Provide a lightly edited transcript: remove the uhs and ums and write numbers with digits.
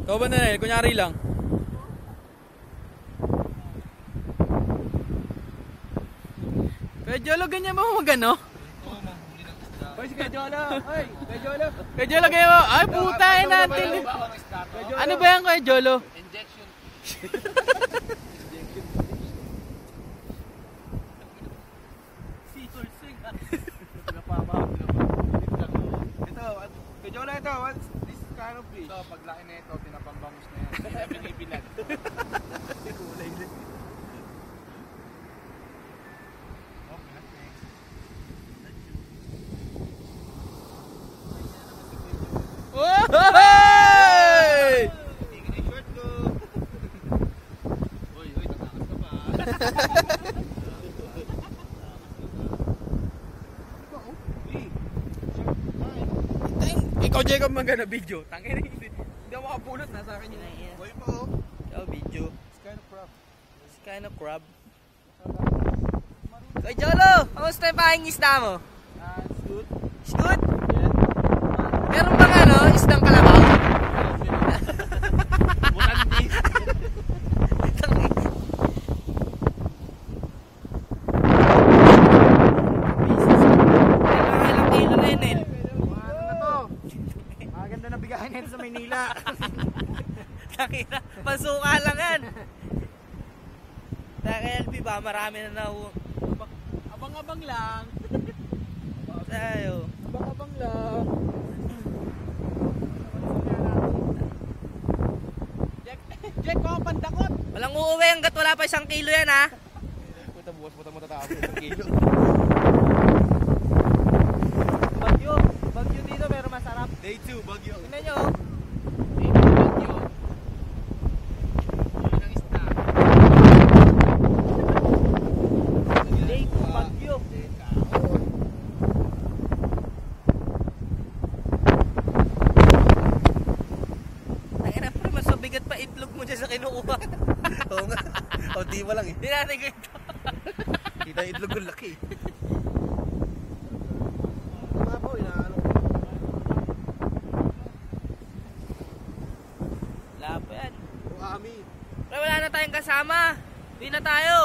Ikaw ba na kunyari lang. Kaya Jolo, ganyan mo magano? Oo, mahuli ng isda. Hoy, si Kay Jolo! Hoy, Kay Jolo! Kaya Jolo, ganyan mo. Ay, puta natin. Ano ba yan kaya Jolo? Injection. Ito, Kay Jolo ito. What's this kind of fish? Ito, paglaki na ito, tinapambangus na yan. Hindi na binibilag. Kulay na. Hey! Tingin na yung short ko. Uy, tatakas ka pa. Ikaw, Jacob, magana video. Tangin na hindi ako makapulot. Nasa akin yun. Boy po. Ikaw, video. It's kind of crab. It's kind of crab. Kay Jolo, kamusta yung pahing isda mo? It's good. It's good? Yeah. Meron bang ano, isdang kalabaw? Butandi. Ilang kilo na yun eh. Ano na to? Maganda na bigahin nito sa Maynila. Takina, pasuka lang yan. Taka LB ba, marami na nahu. Abang-abang lang. Tayo. Abang-abang lang. Jack, ko pandakot. Walang uuwi hanggat wala pa 1 kilo yan ha. Puta bukas mo matatapos 1 kilo. Bagyo dito pero masarap. Day 2, bagyo. Tingnan nyo. Day 2, bagyo. Huli ng isda. Day 2 bagyo. Tangina pre, mas mabigat pa itlog mo dyan sa kinukuha. Oo nga. O di mo lang eh. Hindi natin ko ito. Kita yung itlog ng laki. Mga po, inaano ko. Wala pa yan. Kami. Pre, wala na tayong kasama. Hindi na tayo.